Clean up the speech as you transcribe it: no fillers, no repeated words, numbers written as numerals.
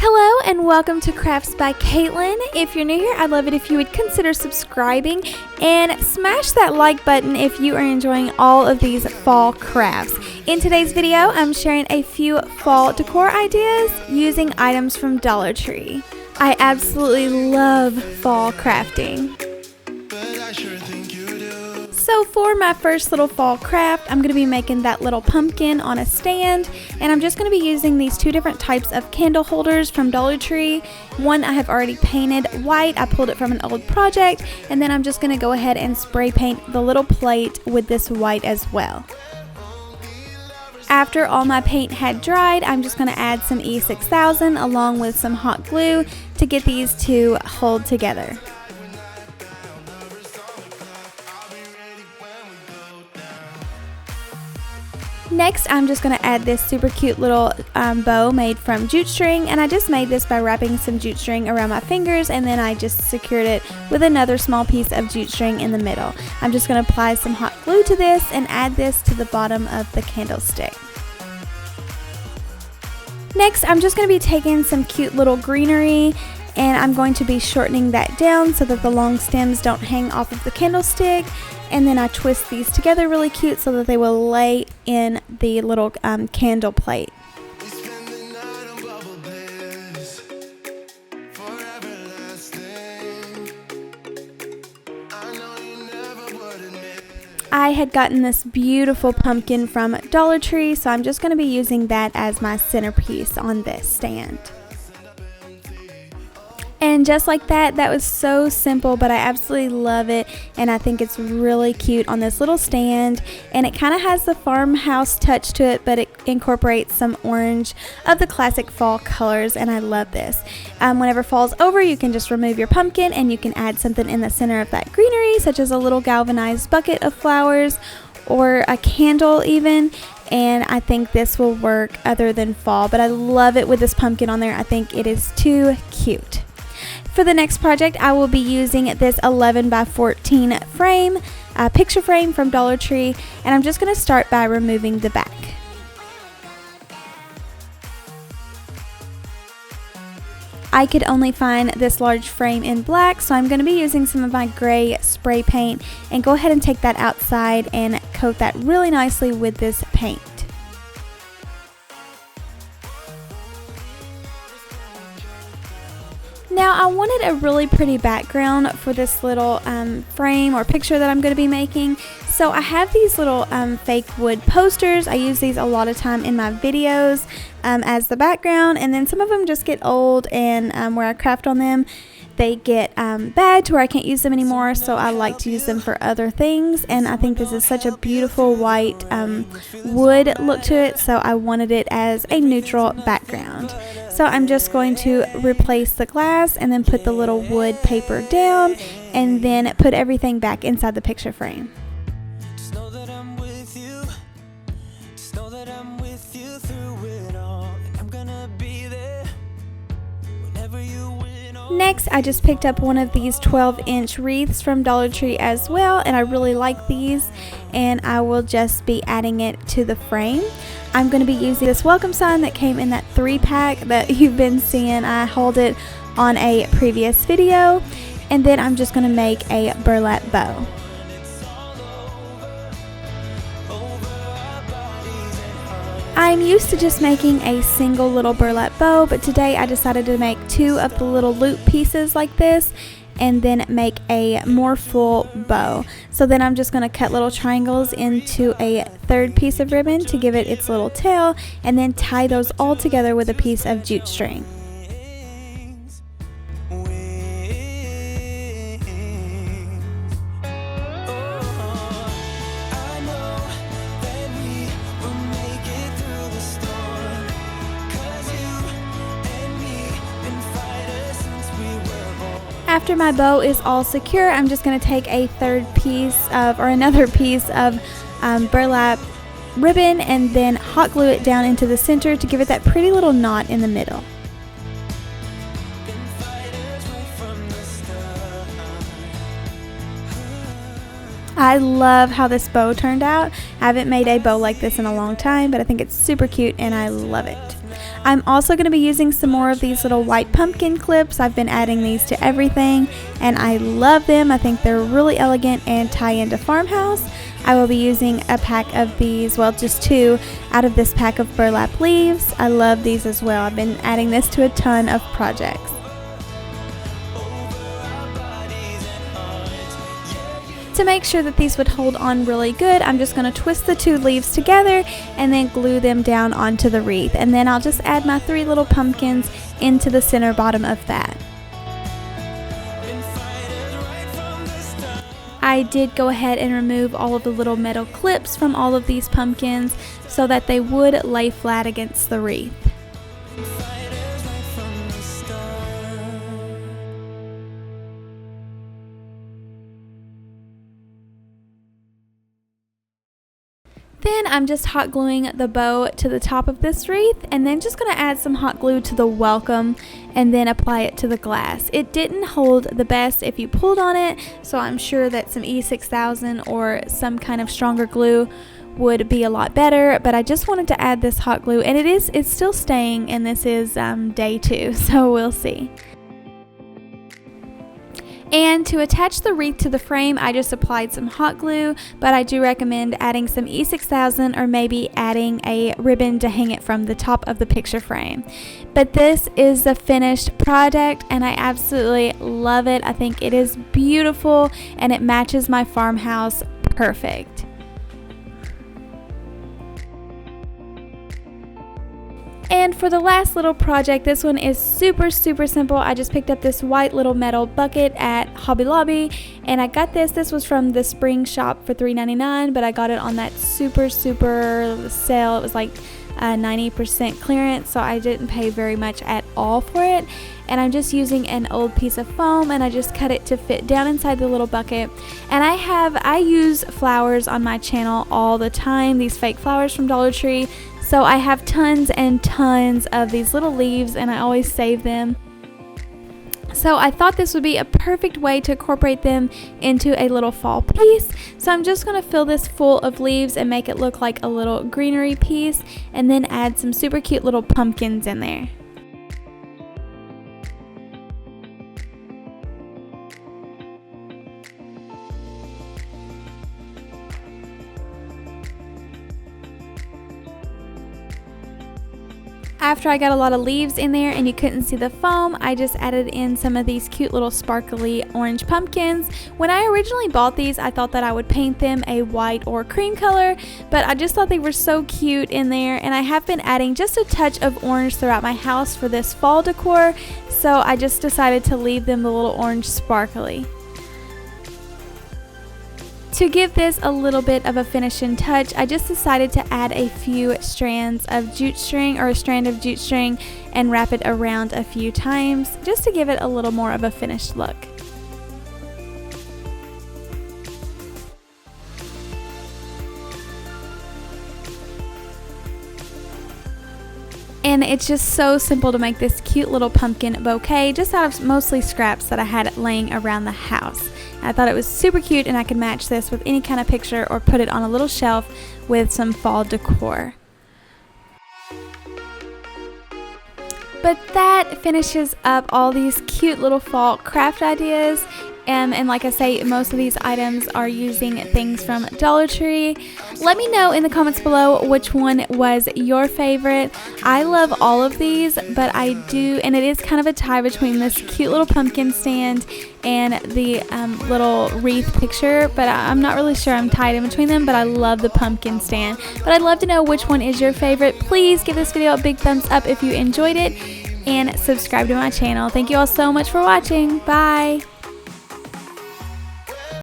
Hello and welcome to Krafts by Katelyn. If you're new here, I'd love it if you would consider subscribing and smash that like button if you are enjoying all of these fall crafts. In today's video, I'm sharing a few fall decor ideas using items from Dollar Tree. I absolutely love fall crafting. So for my first little fall craft, I'm going to be making that little pumpkin on a stand, and I'm just going to be using these two different types of candle holders from Dollar Tree. One I have already painted white, I pulled it from an old project, and then I'm just going to go ahead and spray paint the little plate with this white as well. After all my paint had dried, I'm just going to add some E6000 along with some hot glue to get these to hold together. Next, I'm just going to add this super cute little bow made from jute string, and I just made this by wrapping some jute string around my fingers, and then I just secured it with another small piece of jute string in the middle. I'm just going to apply some hot glue to this and add this to the bottom of the candlestick. Next, I'm just going to be taking some cute little greenery, and I'm going to be shortening that down so that the long stems don't hang off of the candlestick. And then I twist these together really cute so that they will lay in the little candle plate. I had gotten this beautiful pumpkin from Dollar Tree, so I'm just going to be using that as my centerpiece on this stand. And just like that, that was so simple, but I absolutely love it, and I think it's really cute on this little stand, and it kind of has the farmhouse touch to it, but it incorporates some orange of the classic fall colors, and I love this. Whenever fall's over, you can just remove your pumpkin, and you can add something in the center of that greenery, such as a little galvanized bucket of flowers, or a candle even. And I think this will work other than fall, but I love it with this pumpkin on there. I think it is too cute. For the next project, I will be using this 11 by 14 frame, picture frame from Dollar Tree, and I'm just going to start by removing the back. I could only find this large frame in black, so I'm going to be using some of my gray spray paint and go ahead and take that outside and coat that really nicely with this paint. Now I wanted a really pretty background for this little frame or picture that I'm going to be making. So I have these little fake wood posters. I use these a lot of time in my videos as the background, and then some of them just get old, and where I craft on them, they get bad to where I can't use them anymore, so I like to use them for other things. And I think this is such a beautiful white wood look to it, so I wanted it as a neutral background. So I'm just going to replace the glass and then put the little wood paper down, and then put everything back inside the picture frame. Next, I just picked up one of these 12-inch wreaths from Dollar Tree as well, and I really like these, and I will just be adding it to the frame. I'm going to be using this welcome sign that came in that 3-pack that you've been seeing. I hauled it on a previous video, and then I'm just going to make a burlap bow. I'm used to just making a single little burlap bow, but today I decided to make two of the little loop pieces like this, and then make a more full bow. So then I'm just going to cut little triangles into a third piece of ribbon to give it its little tail, and then tie those all together with a piece of jute string. After my bow is all secure, I'm just going to take a another piece of burlap ribbon and then hot glue it down into the center to give it that pretty little knot in the middle. I love how this bow turned out. I haven't made a bow like this in a long time, but I think it's super cute and I love it. I'm also going to be using some more of these little white pumpkin clips. I've been adding these to everything and I love them. I think they're really elegant and tie into farmhouse. I will be using a pack of these, well, just 2 out of this pack of burlap leaves. I love these as well. I've been adding this to a ton of projects. To make sure that these would hold on really good, I'm just going to twist the 2 leaves together and then glue them down onto the wreath. And then I'll just add my 3 little pumpkins into the center bottom of that. I did go ahead and remove all of the little metal clips from all of these pumpkins so that they would lay flat against the wreath. Then I'm just hot gluing the bow to the top of this wreath and then just going to add some hot glue to the welcome and then apply it to the glass. It didn't hold the best if you pulled on it, so I'm sure that some E6000 or some kind of stronger glue would be a lot better, but I just wanted to add this hot glue and it's still staying, and this is day 2, so we'll see. And to attach the wreath to the frame, I just applied some hot glue, but I do recommend adding some E6000 or maybe adding a ribbon to hang it from the top of the picture frame. But this is the finished product and I absolutely love it. I think it is beautiful and it matches my farmhouse perfect. And for the last little project, this one is super simple. I just picked up this white little metal bucket at Hobby Lobby and I got this was from the spring shop for $3.99, but I got it on that super sale. It was like 90% clearance, so I didn't pay very much at all for it. And I'm just using an old piece of foam and I just cut it to fit down inside the little bucket. And I use flowers on my channel all the time, these fake flowers from Dollar Tree. So I have tons and tons of these little leaves and I always save them. So I thought this would be a perfect way to incorporate them into a little fall piece. So I'm just going to fill this full of leaves and make it look like a little greenery piece and then add some super cute little pumpkins in there. After I got a lot of leaves in there and you couldn't see the foam, I just added in some of these cute little sparkly orange pumpkins. When I originally bought these, I thought that I would paint them a white or cream color, but I just thought they were so cute in there, and I have been adding just a touch of orange throughout my house for this fall decor, so I just decided to leave them the little orange sparkly. To give this a little bit of a finishing touch, I just decided to add a few strands of jute string or a strand of jute string and wrap it around a few times just to give it a little more of a finished look. And it's just so simple to make this cute little pumpkin bouquet just out of mostly scraps that I had laying around the house. I thought it was super cute and I could match this with any kind of picture or put it on a little shelf with some fall decor. But that finishes up all these cute little fall craft ideas. And like I say, most of these items are using things from Dollar Tree. Let me know in the comments below which one was your favorite. I love all of these, but I do, and it is kind of a tie between this cute little pumpkin stand and the little wreath picture, but I'm not really sure I'm tied in between them, but I love the pumpkin stand. But I'd love to know which one is your favorite. Please give this video a big thumbs up if you enjoyed it, and subscribe to my channel. Thank you all so much for watching. Bye!